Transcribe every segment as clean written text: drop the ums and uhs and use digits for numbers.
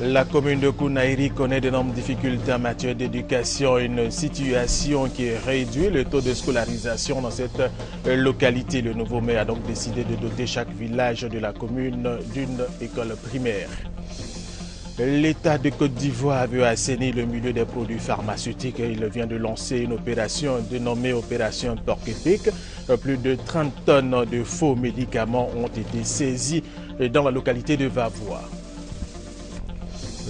La commune de Kounaïri connaît d'énormes difficultés en matière d'éducation, une situation qui réduit le taux de scolarisation dans cette localité. Le nouveau maire a donc décidé de doter chaque village de la commune d'une école primaire. L'État de Côte d'Ivoire veut assainir le milieu des produits pharmaceutiques. Il vient de lancer une opération dénommée Opération Porc-Épic. Plus de 30 tonnes de faux médicaments ont été saisis dans la localité de Vavois.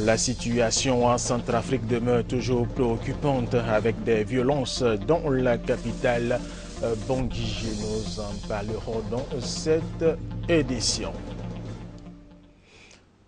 La situation en Centrafrique demeure toujours préoccupante avec des violences dans la capitale Bangui. Nous en parlerons dans cette édition.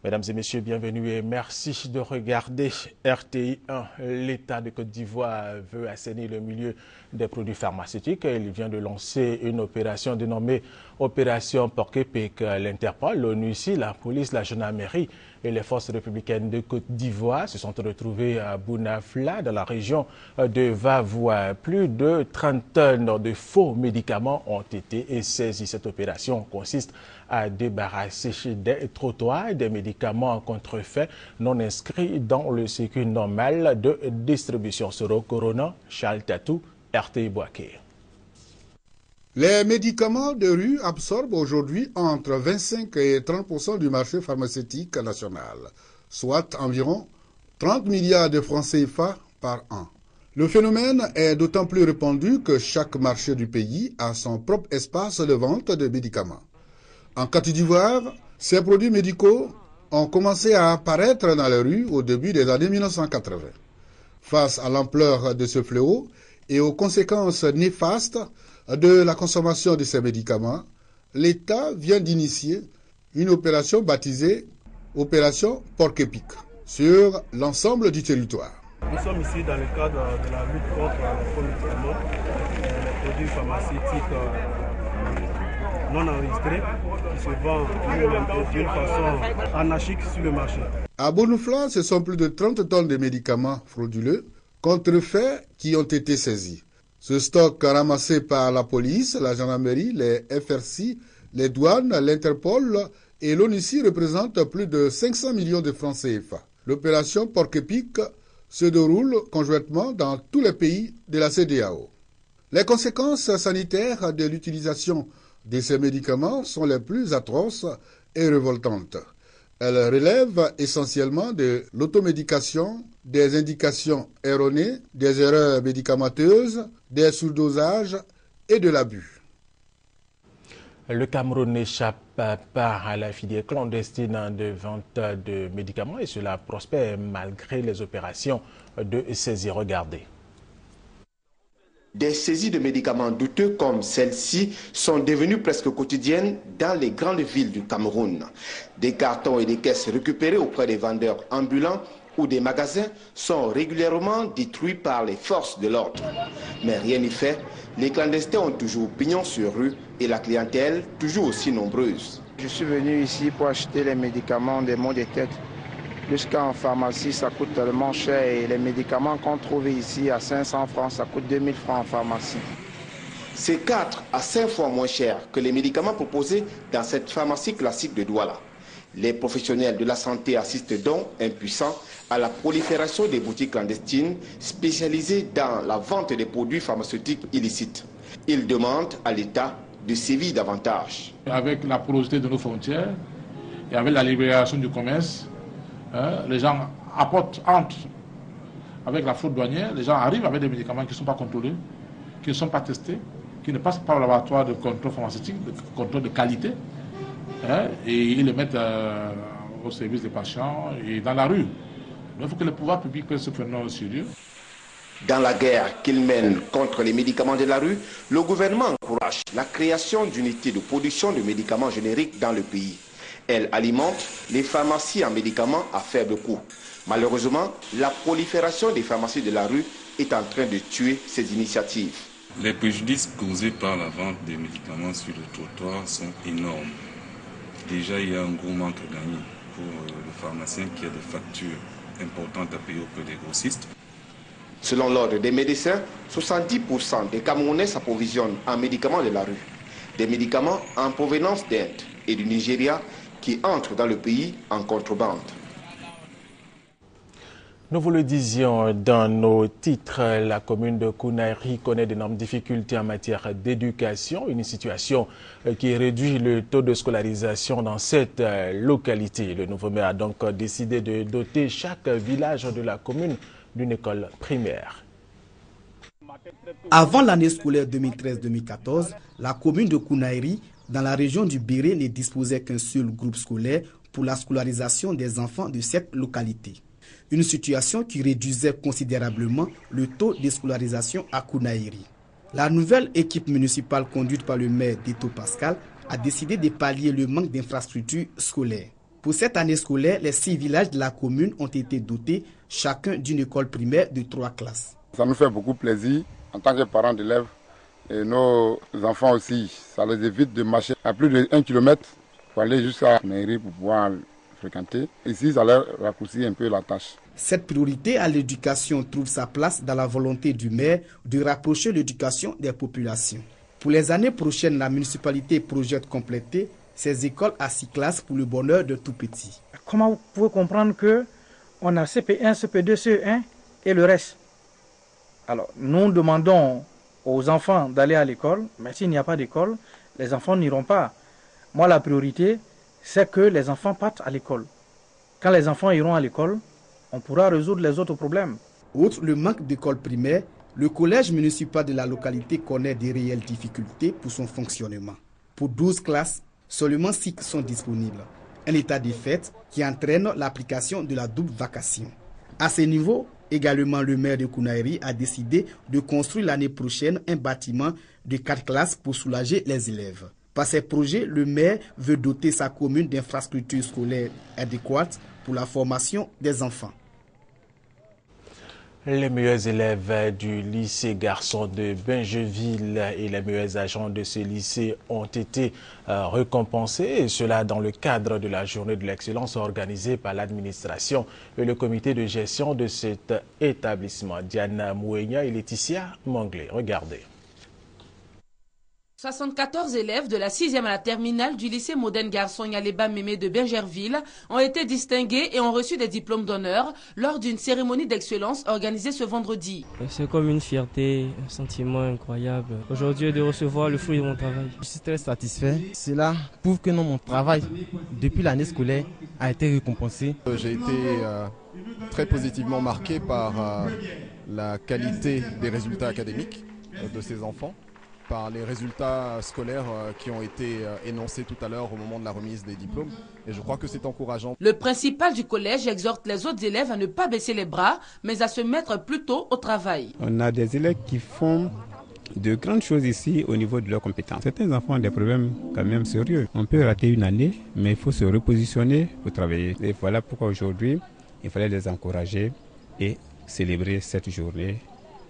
Mesdames et messieurs, bienvenue et merci de regarder RTI 1. L'État de Côte d'Ivoire veut assainir le milieu des produits pharmaceutiques. Il vient de lancer une opération dénommée Opération Porc-Épic. L'Interpol, l'ONUCI, la police, la gendarmerie et les forces républicaines de Côte d'Ivoire se sont retrouvés à Bounafla, dans la région de Vavois. Plus de 30 tonnes de faux médicaments ont été saisis. Cette opération consiste à débarrasser des trottoirs des médicaments contrefaits non inscrits dans le circuit normal de distribution. Soro Corona, Charles Tatou, RTI Boaké. Les médicaments de rue absorbent aujourd'hui entre 25 et 30% du marché pharmaceutique national, soit environ 30 milliards de francs CFA par an. Le phénomène est d'autant plus répandu que chaque marché du pays a son propre espace de vente de médicaments. En Côte d'Ivoire, ces produits médicaux ont commencé à apparaître dans les rues au début des années 1980. Face à l'ampleur de ce fléau et aux conséquences néfastes de la consommation de ces médicaments, l'État vient d'initier une opération baptisée Opération Porc-Épic sur l'ensemble du territoire. Nous sommes ici dans le cadre de la lutte contre les faux médicaments, les produits pharmaceutiques non enregistrés qui se vendent d'une façon anarchique sur le marché. À Bounafla, ce sont plus de 30 tonnes de médicaments frauduleux, contrefaits, qui ont été saisis. Ce stock ramassé par la police, la gendarmerie, les FRC, les douanes, l'Interpol et l'ONUCI représente plus de 500 millions de francs CFA. L'opération Porc-Épic se déroule conjointement dans tous les pays de la CEDEAO. Les conséquences sanitaires de l'utilisation de ces médicaments sont les plus atroces et révoltantes. Elles relèvent essentiellement de l'automédication, des indications erronées, des erreurs médicamenteuses, des sous-dosages et de l'abus. Le Cameroun n'échappe pas à la filière clandestine de vente de médicaments et cela prospère malgré les opérations de saisie. Regardez. Des saisies de médicaments douteux comme celle-ci sont devenues presque quotidiennes dans les grandes villes du Cameroun. Des cartons et des caisses récupérées auprès des vendeurs ambulants ou des magasins sont régulièrement détruits par les forces de l'ordre. Mais rien n'y fait, les clandestins ont toujours pignon sur rue et la clientèle toujours aussi nombreuse. Je suis venu ici pour acheter les médicaments des maux de tête. Jusqu'en pharmacie, ça coûte tellement cher et les médicaments qu'on trouve ici à 500 francs, ça coûte 2000 francs en pharmacie. C'est 4 à 5 fois moins cher que les médicaments proposés dans cette pharmacie classique de Douala. Les professionnels de la santé assistent donc impuissants à la prolifération des boutiques clandestines spécialisées dans la vente des produits pharmaceutiques illicites. Ils demandent à l'État de sévir davantage. Avec la porosité de nos frontières et avec la libération du commerce, les gens entrent avec la fraude douanière, les gens arrivent avec des médicaments qui ne sont pas contrôlés, qui ne sont pas testés, qui ne passent pas au laboratoire de contrôle pharmaceutique, de contrôle de qualité, et ils les mettent au service des patients et dans la rue. Donc il faut que le pouvoir public prenne ce phénomène au sérieux. Dans la guerre qu'il mène contre les médicaments de la rue, le gouvernement encourage la création d'unités de production de médicaments génériques dans le pays. Elle alimente les pharmacies en médicaments à faible coût. Malheureusement, la prolifération des pharmacies de la rue est en train de tuer ces initiatives. Les préjudices causés par la vente des médicaments sur le trottoir sont énormes. Déjà, il y a un gros manque à gagner pour le pharmacien qui a des factures importantes à payer auprès des grossistes. Selon l'ordre des médecins, 70% des Camerounais s'approvisionnent en médicaments de la rue. Des médicaments en provenance d'Inde et du Nigeria qui entrent dans le pays en contrebande. Nous vous le disions dans nos titres, la commune de Kounaïri connaît d'énormes difficultés en matière d'éducation, une situation qui réduit le taux de scolarisation dans cette localité. Le nouveau maire a donc décidé de doter chaque village de la commune d'une école primaire. Avant l'année scolaire 2013-2014, la commune de Kounaïri, dans la région du Béré, ne disposait qu'un seul groupe scolaire pour la scolarisation des enfants de cette localité. Une situation qui réduisait considérablement le taux de scolarisation à Kounaïri. La nouvelle équipe municipale conduite par le maire Dito Pascal a décidé de pallier le manque d'infrastructures scolaires. Pour cette année scolaire, les 6 villages de la commune ont été dotés chacun d'une école primaire de 3 classes. Ça nous fait beaucoup plaisir en tant que parents d'élèves et nos enfants aussi. Ça les évite de marcher à plus de 1 km pour aller jusqu'à Kounaïri pour pouvoir fréquenter. Ici, ça leur raccourcit un peu la tâche. Cette priorité à l'éducation trouve sa place dans la volonté du maire de rapprocher l'éducation des populations. Pour les années prochaines, la municipalité projette compléter ces écoles à 6 classes pour le bonheur de tout petit. Comment vous pouvez comprendre qu'on a CP1, CP2, CE1 et le reste? Alors, nous demandons aux enfants d'aller à l'école, mais s'il n'y a pas d'école, les enfants n'iront pas. Moi, la priorité, c'est que les enfants partent à l'école. Quand les enfants iront à l'école, on pourra résoudre les autres problèmes. Outre le manque d'écoles primaires, le collège municipal de la localité connaît des réelles difficultés pour son fonctionnement. Pour 12 classes, seulement 6 sont disponibles. Un état de fait qui entraîne l'application de la double vacation. À ce niveau, également le maire de Kounaïri a décidé de construire l'année prochaine un bâtiment de 4 classes pour soulager les élèves. Par ces projets, le maire veut doter sa commune d'infrastructures scolaires adéquates pour la formation des enfants. Les meilleurs élèves du lycée garçon de Bingeville et les meilleurs agents de ce lycée ont été récompensés, et cela dans le cadre de la journée de l'excellence organisée par l'administration et le comité de gestion de cet établissement. Diana Mouenya et Laetitia Manglé, regardez. 74 élèves de la 6e à la terminale du lycée moderne garçon Yaleba Mémé de Bergerville ont été distingués et ont reçu des diplômes d'honneur lors d'une cérémonie d'excellence organisée ce vendredi. C'est comme une fierté, un sentiment incroyable. Aujourd'hui, de recevoir le fruit de mon travail. Je suis très satisfait. Cela prouve que mon travail depuis l'année scolaire a été récompensé. J'ai été très positivement marqué par la qualité des résultats académiques de ces enfants, par les résultats scolaires qui ont été énoncés tout à l'heure au moment de la remise des diplômes. Et je crois que c'est encourageant. Le principal du collège exhorte les autres élèves à ne pas baisser les bras, mais à se mettre plutôt au travail. On a des élèves qui font de grandes choses ici au niveau de leurs compétences. Certains enfants ont des problèmes quand même sérieux. On peut rater une année, mais il faut se repositionner pour travailler. Et voilà pourquoi aujourd'hui, il fallait les encourager et célébrer cette journée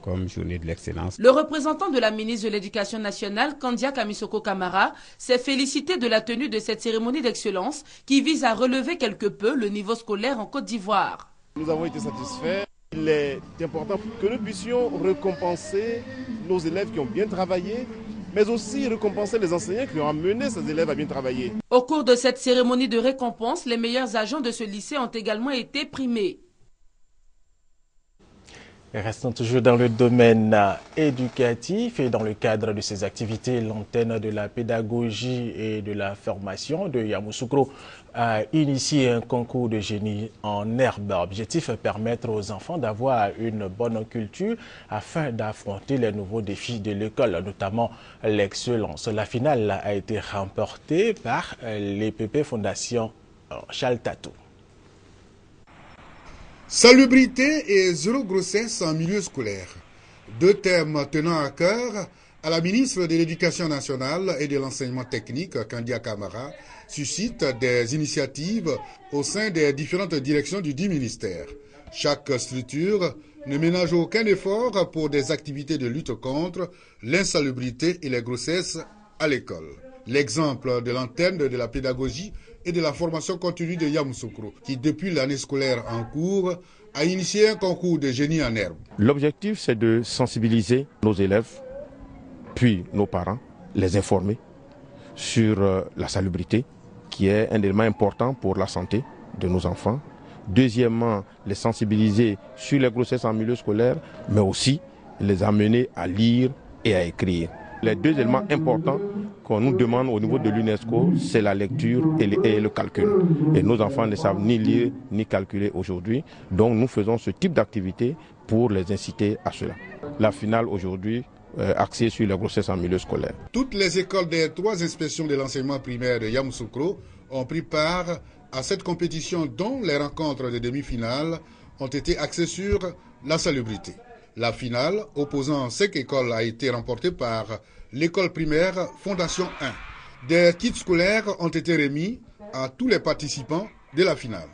comme journée de l'excellence. Le représentant de la ministre de l'Éducation nationale, Kandia Kamisoko Kamara, s'est félicité de la tenue de cette cérémonie d'excellence qui vise à relever quelque peu le niveau scolaire en Côte d'Ivoire. Nous avons été satisfaits. Il est important que nous puissions récompenser nos élèves qui ont bien travaillé, mais aussi récompenser les enseignants qui ont amené ces élèves à bien travailler. Au cours de cette cérémonie de récompense, les meilleurs agents de ce lycée ont également été primés. Restons toujours dans le domaine éducatif et dans le cadre de ces activités, l'antenne de la pédagogie et de la formation de Yamoussoukro a initié un concours de génie en herbe. Objectif, permettre aux enfants d'avoir une bonne culture afin d'affronter les nouveaux défis de l'école, notamment l'excellence. La finale a été remportée par l'EPP Fondation Chaltatou. Salubrité et zéro grossesse en milieu scolaire. 2 thèmes tenant à cœur à la ministre de l'Éducation nationale et de l'enseignement technique, Kandia Kamara, suscitent des initiatives au sein des différentes directions du dit ministère. Chaque structure ne ménage aucun effort pour des activités de lutte contre l'insalubrité et les grossesses à l'école. L'exemple de l'antenne de la pédagogie et de la formation continue de Yamoussoukro, qui depuis l'année scolaire en cours a initié un concours de génie en herbe. L'objectif, c'est de sensibiliser nos élèves, puis nos parents, les informer sur la salubrité, qui est un élément important pour la santé de nos enfants, Deuxièmement, les sensibiliser sur les grossesses en milieu scolaire, mais aussi les amener à lire et à écrire. Les deux éléments importants qu'on nous demande au niveau de l'UNESCO, c'est la lecture et le calcul. Et nos enfants ne savent ni lire ni calculer aujourd'hui. Donc nous faisons ce type d'activité pour les inciter à cela. La finale aujourd'hui, axée sur la grossesse en milieu scolaire. Toutes les écoles des 3 inspections de l'enseignement primaire de Yamoussoukro ont pris part à cette compétition dont les rencontres de demi-finale ont été axées sur la salubrité. La finale, opposant 5 écoles, a été remportée par l'école primaire Fondation 1. Des kits scolaires ont été remis à tous les participants de la finale.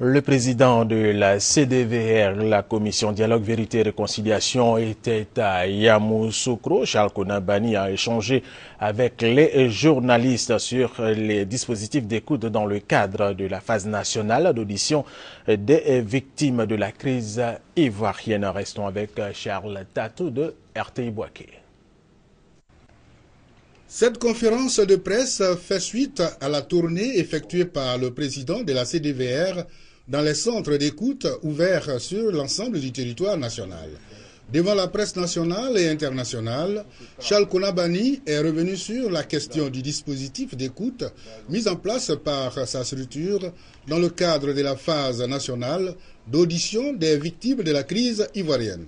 Le président de la CDVR, la commission Dialogue, Vérité et Réconciliation, était à Yamoussoukro. Charles Konabani a échangé avec les journalistes sur les dispositifs d'écoute dans le cadre de la phase nationale d'audition des victimes de la crise ivoirienne. Restons avec Charles Tatou de RTI Boaké. Cette conférence de presse fait suite à la tournée effectuée par le président de la CDVR dans les centres d'écoute ouverts sur l'ensemble du territoire national. Devant la presse nationale et internationale, Charles Konabani est revenu sur la question du dispositif d'écoute mis en place par sa structure dans le cadre de la phase nationale d'audition des victimes de la crise ivoirienne.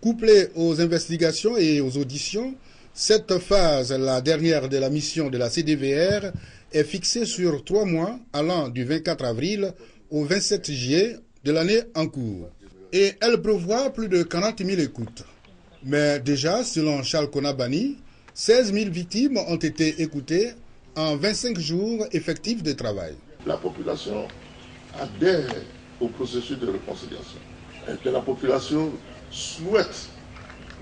Couplée aux investigations et aux auditions, cette phase, la dernière de la mission de la CDVR, est fixée sur 3 mois allant du 24 avril au 27 juillet de l'année en cours. Et elle prévoit plus de 40 000 écoutes. Mais déjà, selon Charles Konabani, 16 000 victimes ont été écoutées en 25 jours effectifs de travail. La population adhère au processus de réconciliation et que la population souhaite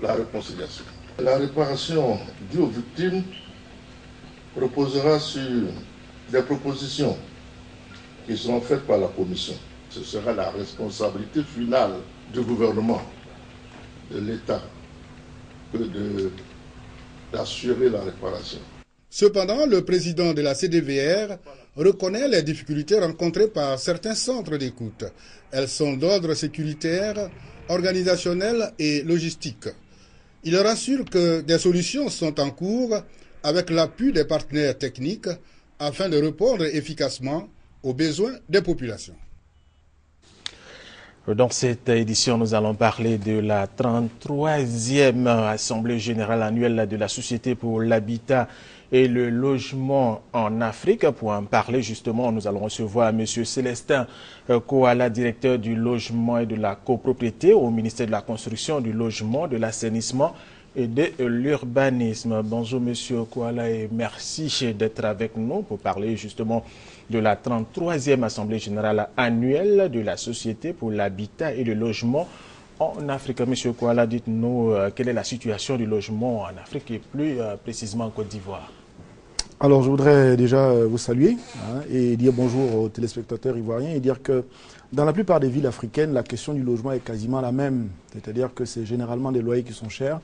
la réconciliation. La réparation due aux victimes reposera sur des propositions qui seront faites par la Commission. Ce sera la responsabilité finale du gouvernement, de l'État, que d'assurer la réparation. Cependant, le président de la CDVR reconnaît les difficultés rencontrées par certains centres d'écoute. Elles sont d'ordre sécuritaire, organisationnel et logistique. Il rassure que des solutions sont en cours avec l'appui des partenaires techniques afin de répondre efficacement aux besoins des populations. Dans cette édition, nous allons parler de la 33e Assemblée générale annuelle de la Société pour l'habitat et le logement en Afrique. Pour en parler justement, nous allons recevoir M. Célestin Kouala, directeur du logement et de la copropriété au ministère de la Construction, du logement, de l'assainissement et de l'urbanisme. Bonjour M. Kouala et merci d'être avec nous pour parler justement de la 33e Assemblée générale annuelle de la Société pour l'habitat et le logement en Afrique. Monsieur Kouala, dites-nous quelle est la situation du logement en Afrique et plus précisément en Côte d'Ivoire. Alors je voudrais déjà vous saluer et dire bonjour aux téléspectateurs ivoiriens et dire que dans la plupart des villes africaines, la question du logement est quasiment la même. C'est-à-dire que c'est généralement des loyers qui sont chers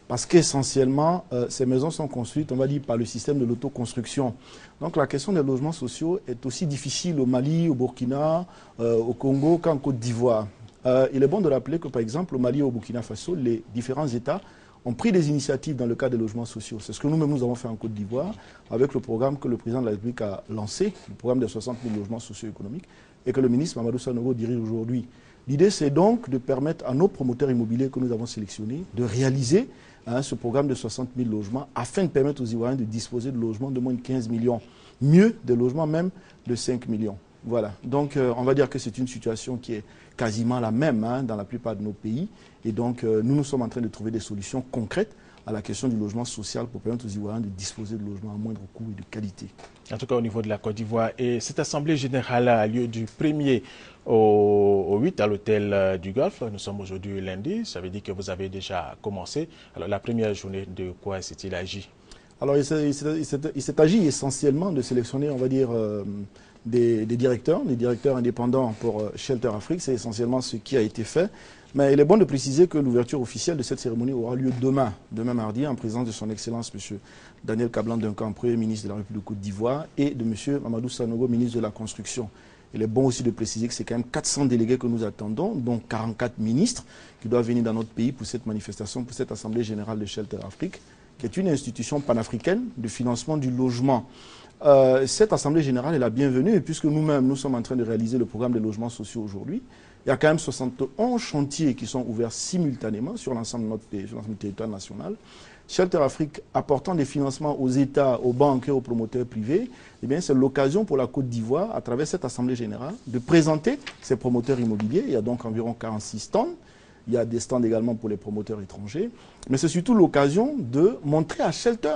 parce qu'essentiellement, ces maisons sont construites, on va dire, par le système de l'autoconstruction. Donc la question des logements sociaux est aussi difficile au Mali, au Burkina, au Congo qu'en Côte d'Ivoire. Il est bon de rappeler que, par exemple, au Mali et au Burkina Faso, les différents États ont pris des initiatives dans le cadre des logements sociaux. C'est ce que nous-mêmes nous avons fait en Côte d'Ivoire avec le programme que le président de la République a lancé, le programme des 60 000 logements socio-économiques, et que le ministre Mamadou Sanogo dirige aujourd'hui. L'idée, c'est donc de permettre à nos promoteurs immobiliers que nous avons sélectionnés de réaliser ce programme de 60 000 logements afin de permettre aux Ivoiriens de disposer de logements de moins de 15 millions. Mieux, des logements même de 5 millions. Voilà. Donc, on va dire que c'est une situation qui est quasiment la même dans la plupart de nos pays. Et donc, nous sommes en train de trouver des solutions concrètes à la question du logement social pour permettre aux Ivoiriens de disposer de logements à moindre coût et de qualité. En tout cas, au niveau de la Côte d'Ivoire. Et cette assemblée générale a lieu du 1er au 8 à l'hôtel du Golfe. Nous sommes aujourd'hui lundi. Ça veut dire que vous avez déjà commencé. Alors, la première journée, de quoi s'est-il agi? Alors, il s'est agi essentiellement de sélectionner, on va dire, des directeurs indépendants pour Shelter Afrique. C'est essentiellement ce qui a été fait. Mais il est bon de préciser que l'ouverture officielle de cette cérémonie aura lieu demain mardi, en présence de son Excellence M. Daniel Kablan Duncan, Premier ministre de la République de Côte d'Ivoire, et de M. Mamadou Sanogo, ministre de la Construction. Il est bon aussi de préciser que c'est quand même 400 délégués que nous attendons, dont 44 ministres qui doivent venir dans notre pays pour cette manifestation, pour cette Assemblée générale de Shelter Afrique, qui est une institution panafricaine de financement du logement. Cette Assemblée générale est la bienvenue, puisque nous-mêmes, nous sommes en train de réaliser le programme des logements sociaux aujourd'hui. Il y a quand même 71 chantiers qui sont ouverts simultanément sur l'ensemble de notre pays, sur l'ensemble du territoire national. Shelter Afrique apportant des financements aux États, aux banques et aux promoteurs privés, eh bien, c'est l'occasion pour la Côte d'Ivoire, à travers cette Assemblée générale, de présenter ces promoteurs immobiliers. Il y a donc environ 46 stands. Il y a des stands également pour les promoteurs étrangers. Mais c'est surtout l'occasion de montrer à Shelter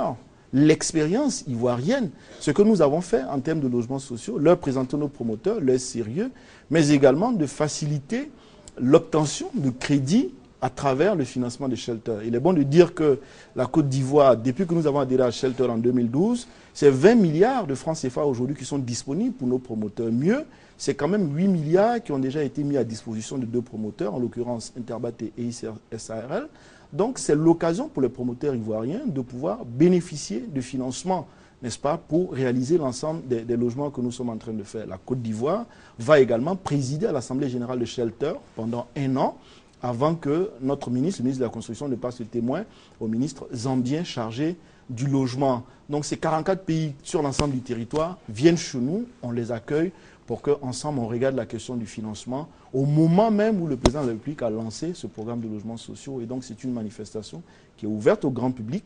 l'expérience ivoirienne, ce que nous avons fait en termes de logements sociaux, leur présenter nos promoteurs, leur sérieux, mais également de faciliter l'obtention de crédits à travers le financement de Shelter. Il est bon de dire que la Côte d'Ivoire, depuis que nous avons adhéré à Shelter en 2012, c'est 20 milliards de francs CFA aujourd'hui qui sont disponibles pour nos promoteurs. Mieux, c'est quand même 8 milliards qui ont déjà été mis à disposition de 2 promoteurs, en l'occurrence Interbat et SARL. Donc c'est l'occasion pour les promoteurs ivoiriens de pouvoir bénéficier de financement, n'est-ce pas, pour réaliser l'ensemble des logements que nous sommes en train de faire. La Côte d'Ivoire va également présider à l'Assemblée générale de Shelter pendant 1 an, avant que notre ministre, le ministre de la Construction, ne passe le témoin au ministre zambien chargé du logement. Donc ces 44 pays sur l'ensemble du territoire viennent chez nous, on les accueille pour qu'ensemble on regarde la question du financement au moment même où le président de la République a lancé ce programme de logements sociaux. Et donc c'est une manifestation qui est ouverte au grand public,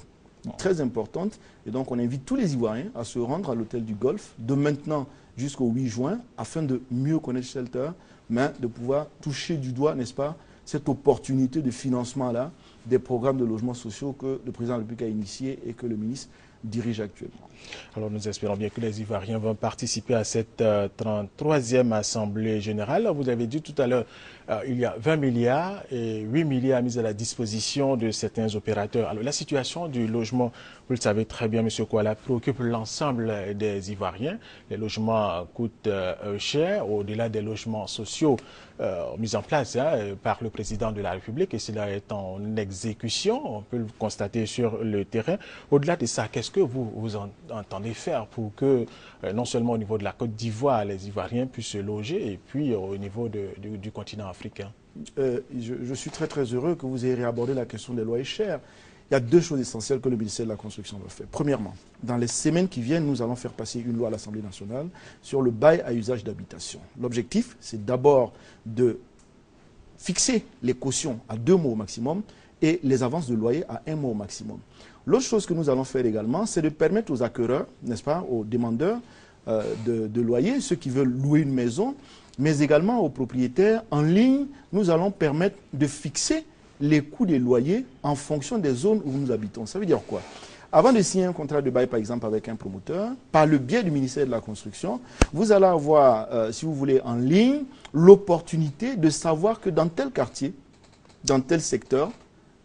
très importante. Et donc on invite tous les Ivoiriens à se rendre à l'hôtel du Golfe de maintenant jusqu'au 8 juin afin de mieux connaître Shelter, mais de pouvoir toucher du doigt, n'est-ce pas, cette opportunité de financement-là des programmes de logements sociaux que le président de la République a initié et que le ministre dirige actuellement. Alors nous espérons bien que les Ivoiriens vont participer à cette 33e Assemblée générale. Vous avez dit tout à l'heure, il y a 20 milliards et 8 milliards mis à la disposition de certains opérateurs. Alors la situation du logement, vous le savez très bien, M. Kouala, préoccupe l'ensemble des Ivoiriens. Les logements coûtent cher, au-delà des logements sociaux mis en place par le président de la République, et cela est en exécution, on peut le constater sur le terrain. Au-delà de ça, qu'est-ce que vous entendez faire pour que, non seulement au niveau de la Côte d'Ivoire, les Ivoiriens puissent se loger, et puis au niveau du continent africain? Je suis très très heureux que vous ayez réabordé la question des loyers chers. Il y a 2 choses essentielles que le ministère de la Construction va faire. Premièrement, dans les semaines qui viennent, nous allons faire passer une loi à l'Assemblée nationale sur le bail à usage d'habitation. L'objectif, c'est d'abord de fixer les cautions à 2 mois au maximum et les avances de loyer à 1 mois au maximum. L'autre chose que nous allons faire également, c'est de permettre aux acquéreurs, n'est-ce pas, aux demandeurs de loyer, ceux qui veulent louer une maison, mais également aux propriétaires en ligne, nous allons permettre de fixer les coûts des loyers en fonction des zones où nous habitons. Ça veut dire quoi? Avant de signer un contrat de bail, par exemple, avec un promoteur, par le biais du ministère de la Construction, vous allez avoir, si vous voulez, en ligne, l'opportunité de savoir que dans tel quartier, dans tel secteur,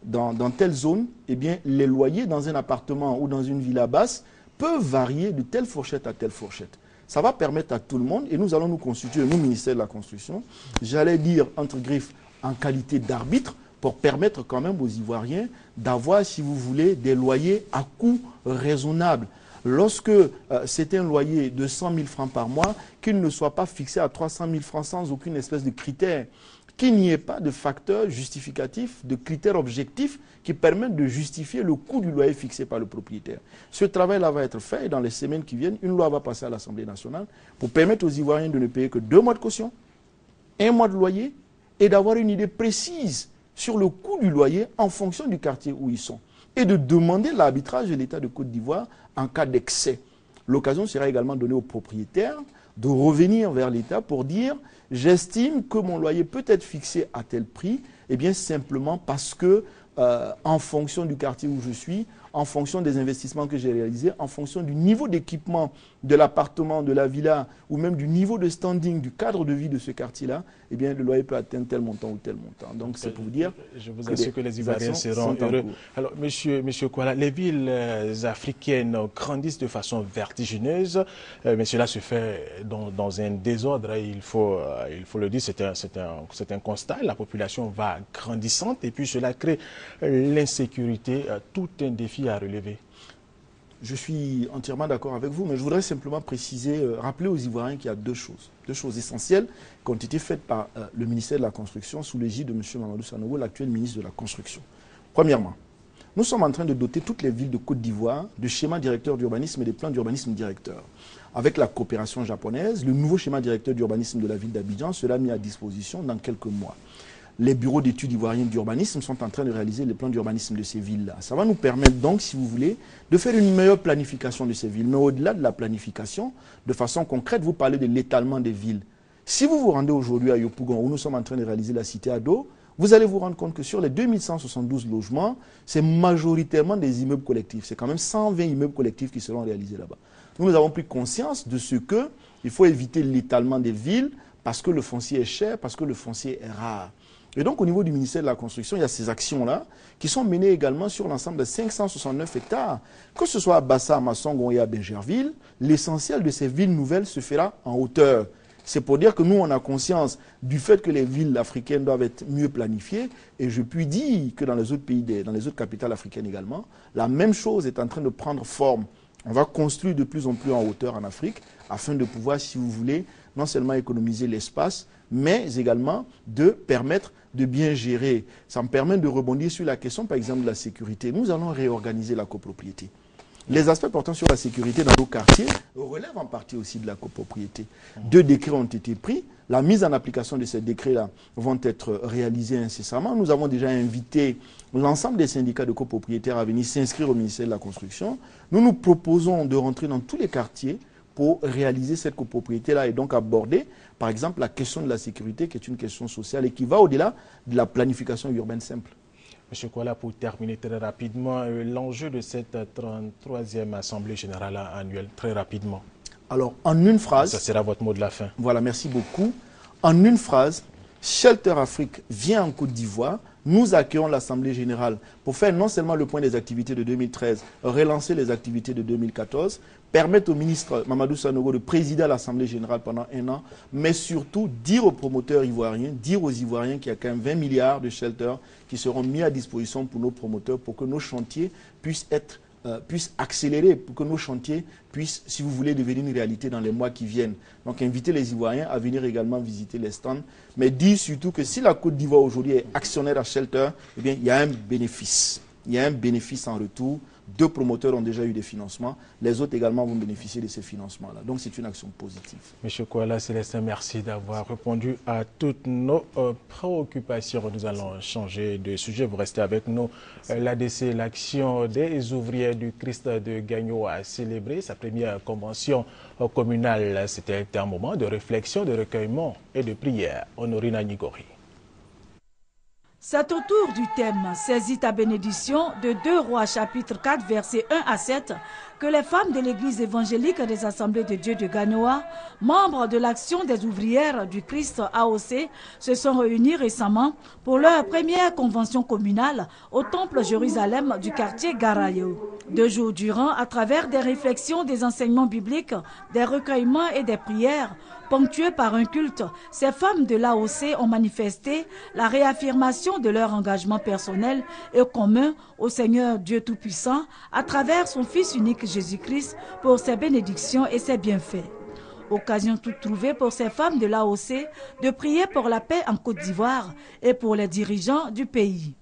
dans telle zone, eh bien, les loyers dans un appartement ou dans une villa basse peuvent varier de telle fourchette à telle fourchette. Ça va permettre à tout le monde, et nous allons nous constituer, nous, ministère de la Construction, j'allais dire, entre griffes, en qualité d'arbitre, pour permettre quand même aux Ivoiriens d'avoir, si vous voulez, des loyers à coût raisonnable. Lorsque c'est un loyer de 100 000 francs par mois, qu'il ne soit pas fixé à 300 000 francs sans aucune espèce de critère, qu'il n'y ait pas de facteurs justificatifs, de critères objectifs qui permettent de justifier le coût du loyer fixé par le propriétaire. Ce travail-là va être fait et dans les semaines qui viennent, une loi va passer à l'Assemblée nationale pour permettre aux Ivoiriens de ne payer que 2 mois de caution, 1 mois de loyer et d'avoir une idée précise sur le coût du loyer en fonction du quartier où ils sont et de demander l'arbitrage de l'État de Côte d'Ivoire en cas d'excès. L'occasion sera également donnée aux propriétaires de revenir vers l'État pour dire « j'estime que mon loyer peut être fixé à tel prix », eh bien simplement parce que en fonction du quartier où je suis, en fonction des investissements que j'ai réalisés, en fonction du niveau d'équipement de l'appartement, de la villa, ou même du niveau de standing, du cadre de vie de ce quartier-là, eh bien, le loyer peut atteindre tel montant ou tel montant. Donc, c'est pour vous dire... Je vous assure que les Ivoiriens seront heureux. Alors, monsieur Kouala, les villes africaines grandissent de façon vertigineuse, mais cela se fait dans un désordre, il faut le dire, c'est un constat. La population va grandissante et puis cela crée l'insécurité, tout un défi à relever. je suis entièrement d'accord avec vous, mais je voudrais simplement préciser, rappeler aux Ivoiriens qu'il y a deux choses essentielles qui ont été faites par le ministère de la Construction sous l'égide de M. Mamadou Sanogo, l'actuel ministre de la Construction. Premièrement, nous sommes en train de doter toutes les villes de Côte d'Ivoire de schémas directeurs d'urbanisme et des plans d'urbanisme directeurs. Avec la coopération japonaise, le nouveau schéma directeur d'urbanisme de la ville d'Abidjan sera mis à disposition dans quelques mois. Les bureaux d'études ivoiriens d'urbanisme sont en train de réaliser les plans d'urbanisme de ces villes-là. Ça va nous permettre donc, si vous voulez, de faire une meilleure planification de ces villes. Mais au-delà de la planification, de façon concrète, vous parlez de l'étalement des villes. Si vous vous rendez aujourd'hui à Yopougon, où nous sommes en train de réaliser la cité Ado, vous allez vous rendre compte que sur les 2172 logements, c'est majoritairement des immeubles collectifs. C'est quand même 120 immeubles collectifs qui seront réalisés là-bas. Nous avons pris conscience de ce qu'il faut éviter l'étalement des villes parce que le foncier est cher, parce que le foncier est rare. Et donc, au niveau du ministère de la Construction, il y a ces actions-là qui sont menées également sur l'ensemble de 569 hectares. Que ce soit à Bassa, à Massongon et à Bergerville, l'essentiel de ces villes nouvelles se fera en hauteur. C'est pour dire que nous, on a conscience du fait que les villes africaines doivent être mieux planifiées. Et je puis dire que dans les autres pays, dans les autres capitales africaines également, la même chose est en train de prendre forme. On va construire de plus en plus en hauteur en Afrique afin de pouvoir, si vous voulez, non seulement économiser l'espace, mais également de permettre de bien gérer. Ça me permet de rebondir sur la question, par exemple, de la sécurité. Nous allons réorganiser la copropriété. Les aspects portant sur la sécurité dans nos quartiers relèvent en partie aussi de la copropriété. 2 décrets ont été pris. La mise en application de ces décrets-là vont être réalisés incessamment. Nous avons déjà invité l'ensemble des syndicats de copropriétaires à venir s'inscrire au ministère de la Construction. Nous nous proposons de rentrer dans tous les quartiers pour réaliser cette copropriété-là et donc aborder, par exemple, la question de la sécurité, qui est une question sociale et qui va au-delà de la planification urbaine simple. Monsieur Kouala, pour terminer très rapidement, l'enjeu de cette 33e Assemblée générale annuelle, très rapidement. Alors, en une phrase... Ça sera votre mot de la fin. Voilà, merci beaucoup. En une phrase, Shelter Afrique vient en Côte d'Ivoire. Nous accueillons l'Assemblée générale pour faire non seulement le point des activités de 2013, relancer les activités de 2014, permettre au ministre Mamadou Sanogo de présider l'Assemblée générale pendant 1 an, mais surtout dire aux promoteurs ivoiriens, dire aux Ivoiriens qu'il y a quand même 20 milliards de shelters qui seront mis à disposition pour nos promoteurs pour que nos chantiers puissent accélérer, pour que nos chantiers puissent, si vous voulez, devenir une réalité dans les mois qui viennent. Donc inviter les Ivoiriens à venir également visiter les stands, mais dire surtout que si la Côte d'Ivoire aujourd'hui est actionnaire à Shelter, eh bien, il y a un bénéfice. Il y a un bénéfice en retour. 2 promoteurs ont déjà eu des financements. Les autres également vont bénéficier de ces financements-là. Donc c'est une action positive. Monsieur Kouala Célestin, merci d'avoir répondu à toutes nos préoccupations. Nous allons changer de sujet. Vous restez avec nous. L'ADC, l'Action des ouvriers du Christ de Gagno, a célébré sa première convention communale. C'était un moment de réflexion, de recueillement et de prière. Honorina Nigori. C'est autour du thème « Saisis ta bénédiction » de 2 Rois chapitre 4 versets 1 à 7 que les femmes de l'église évangélique des Assemblées de Dieu de Gagnoa, membres de l'Action des ouvrières du Christ AOC, se sont réunies récemment pour leur première convention communale au Temple Jérusalem du quartier Garayo. 2 jours durant, à travers des réflexions, des enseignements bibliques, des recueillements et des prières, ponctués par un culte, ces femmes de l'AOC ont manifesté la réaffirmation de leur engagement personnel et commun au Seigneur Dieu Tout-Puissant à travers son Fils unique Jésus-Christ pour ses bénédictions et ses bienfaits. Occasion toute trouvée pour ces femmes de l'AOC de prier pour la paix en Côte d'Ivoire et pour les dirigeants du pays.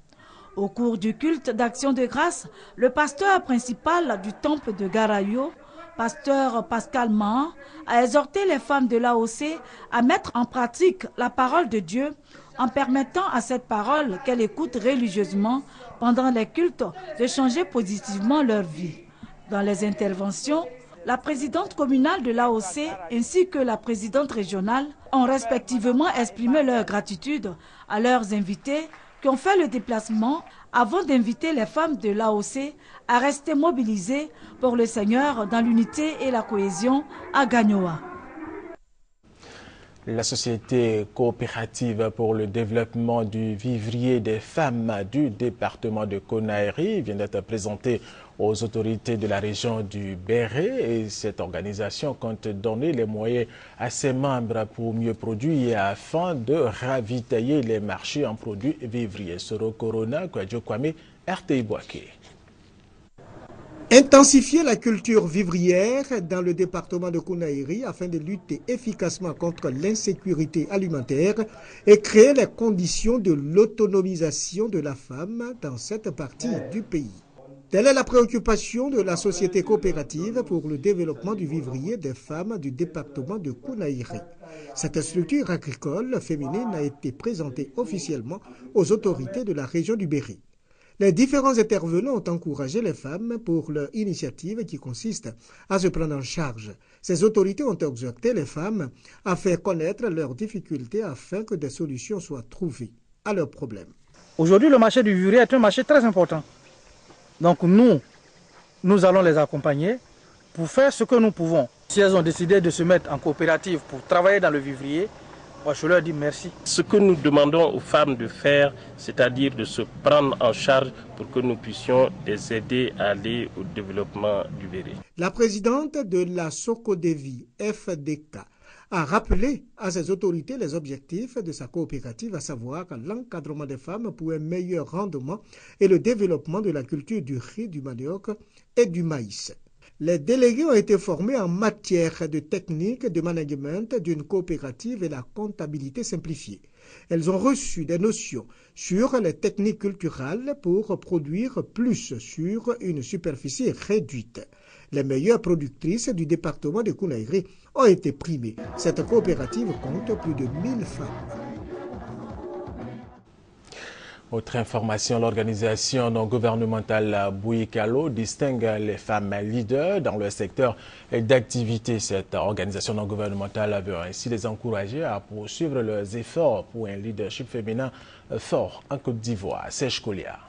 Au cours du culte d'action de grâce, le pasteur principal du temple de Garayo, pasteur Pascal Mahan, a exhorté les femmes de l'AOC à mettre en pratique la parole de Dieu en permettant à cette parole qu'elles écoutent religieusement pendant les cultes de changer positivement leur vie. Dans les interventions, la présidente communale de l'AOC ainsi que la présidente régionale ont respectivement exprimé leur gratitude à leurs invités qui ont fait le déplacement avant d'inviter les femmes de l'AOC à rester mobilisées pour le Seigneur dans l'unité et la cohésion à Gagnoa. La Société coopérative pour le développement du vivrier des femmes du département de Konaïri vient d'être présentée aux autorités de la région du Béret et cette organisation compte donner les moyens à ses membres pour mieux produire afin de ravitailler les marchés en produits vivriers. Soro Corona, Kwadjo Kwame, RTI Boaké. Intensifier la culture vivrière dans le département de Kounaïri afin de lutter efficacement contre l'insécurité alimentaire et créer les conditions de l'autonomisation de la femme dans cette partie du pays. Telle est la préoccupation de la société coopérative pour le développement du vivrier des femmes du département de Kounaïri. Cette structure agricole féminine a été présentée officiellement aux autorités de la région du Berry. Les différents intervenants ont encouragé les femmes pour leur initiative qui consiste à se prendre en charge. Ces autorités ont exhorté les femmes à faire connaître leurs difficultés afin que des solutions soient trouvées à leurs problèmes. Aujourd'hui, le marché du vivrier est un marché très important. Donc nous allons les accompagner pour faire ce que nous pouvons. Si elles ont décidé de se mettre en coopérative pour travailler dans le vivrier, moi, je leur dis merci. Ce que nous demandons aux femmes de faire, c'est-à-dire de se prendre en charge pour que nous puissions les aider à aller au développement du Berry. La présidente de la Sokodevi, FDK, a rappelé à ses autorités les objectifs de sa coopérative, à savoir l'encadrement des femmes pour un meilleur rendement et le développement de la culture du riz, du manioc et du maïs. Les délégués ont été formés en matière de technique de management d'une coopérative et la comptabilité simplifiée. Elles ont reçu des notions sur les techniques culturelles pour produire plus sur une superficie réduite. Les meilleures productrices du département de Kounaïri ont été primées. Cette coopérative compte plus de 1000 femmes. Autre information, l'organisation non gouvernementale Bouikalo distingue les femmes leaders dans le secteur d'activité. Cette organisation non gouvernementale veut ainsi les encourager à poursuivre leurs efforts pour un leadership féminin fort en Côte d'Ivoire. Serge Kolia.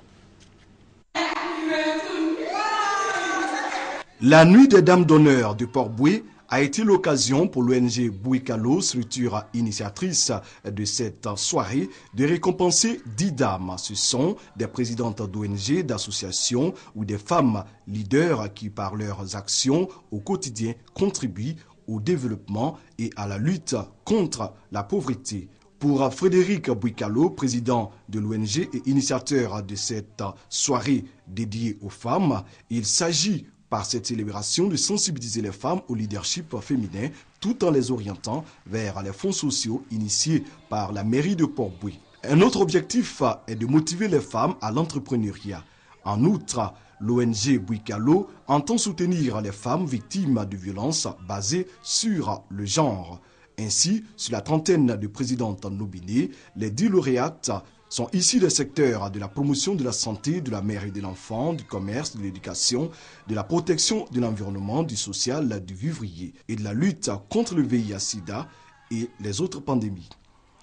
La nuit des dames d'honneur de Port-Boué a été l'occasion pour l'ONG Bouikalo, structure initiatrice de cette soirée, de récompenser 10 dames. Ce sont des présidentes d'ONG, d'associations ou des femmes leaders qui, par leurs actions au quotidien, contribuent au développement et à la lutte contre la pauvreté. Pour Frédéric Bouikalo, président de l'ONG et initiateur de cette soirée dédiée aux femmes, il s'agit par cette célébration de sensibiliser les femmes au leadership féminin tout en les orientant vers les fonds sociaux initiés par la mairie de Port-Boué. Un autre objectif est de motiver les femmes à l'entrepreneuriat. En outre, l'ONG Bouikalo entend soutenir les femmes victimes de violences basées sur le genre. Ainsi, sur la trentaine de présidentes nominées, les 10 lauréates sont issus des secteurs de la promotion de la santé, de la mère et de l'enfant, du commerce, de l'éducation, de la protection de l'environnement, du social, du vivrier et de la lutte contre le VIH-Sida et les autres pandémies.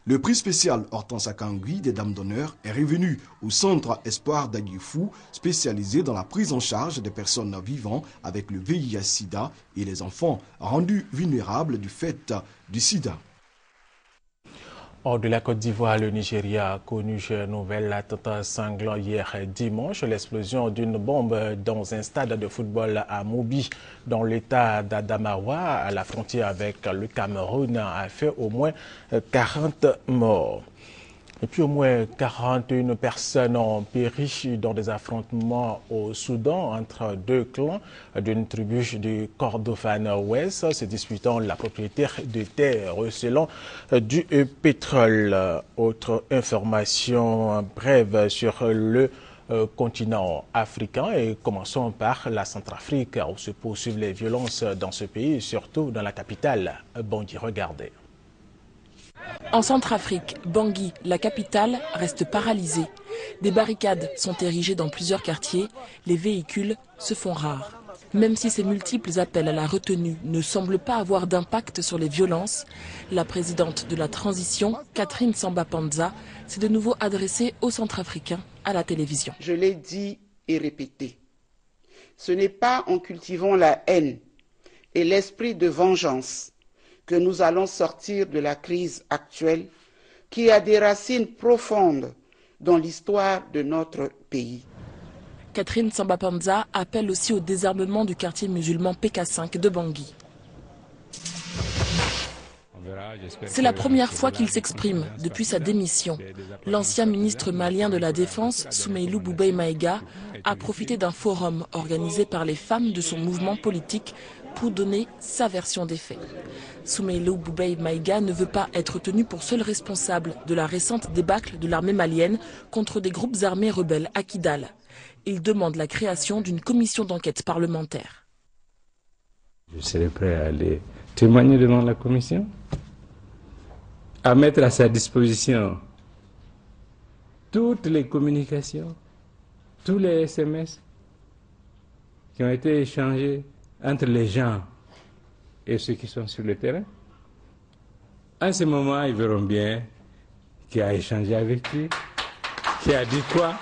Le prix spécial Hortense Akangui des Dames d'honneur est revenu au Centre Espoir d'Aguifou, spécialisé dans la prise en charge des personnes vivant avec le VIH-Sida et les enfants rendus vulnérables du fait du sida. Hors de la Côte d'Ivoire, le Nigeria a connu un nouvel attentat sanglant hier dimanche. L'explosion d'une bombe dans un stade de football à Mobi, dans l'état d'Adamawa, à la frontière avec le Cameroun, a fait au moins 40 morts. Et puis au moins 41 personnes ont péri dans des affrontements au Soudan entre deux clans d'une tribu du Kordofan Ouest se disputant la propriété de terres recelant du pétrole. Autre information brève sur le continent africain et commençons par la Centrafrique où se poursuivent les violences dans ce pays, surtout dans la capitale, Bangui. Regardez. En Centrafrique, Bangui, la capitale, reste paralysée. Des barricades sont érigées dans plusieurs quartiers. Les véhicules se font rares. Même si ces multiples appels à la retenue ne semblent pas avoir d'impact sur les violences, la présidente de la transition, Catherine Samba-Panza, s'est de nouveau adressée aux Centrafricains à la télévision. Je l'ai dit et répété. Ce n'est pas en cultivant la haine et l'esprit de vengeance que nous allons sortir de la crise actuelle qui a des racines profondes dans l'histoire de notre pays. Catherine Samba-Panza appelle aussi au désarmement du quartier musulman PK5 de Bangui. C'est la première fois qu'il s'exprime depuis sa démission. L'ancien ministre malien de la Défense, Soumeylou Boubèye Maïga, a profité d'un forum organisé par les femmes de son mouvement politique pour donner sa version des faits. Soumeylou Boubèye Maïga ne veut pas être tenu pour seul responsable de la récente débâcle de l'armée malienne contre des groupes armés rebelles à Kidal. Il demande la création d'une commission d'enquête parlementaire. Je serai prêt à aller témoigner devant la commission, à mettre à sa disposition toutes les communications, tous les SMS qui ont été échangés entre les gens et ceux qui sont sur le terrain. En ce moment, ils verront bien qui a échangé avec qui, qui a dit quoi.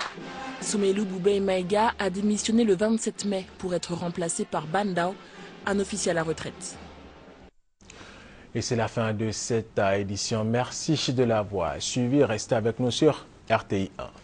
Soumeylou Boubèye Maïga a démissionné le 27 mai pour être remplacé par Bandao, un officier à la retraite. Et c'est la fin de cette édition. Merci de l'avoir suivi. Restez avec nous sur RTI 1.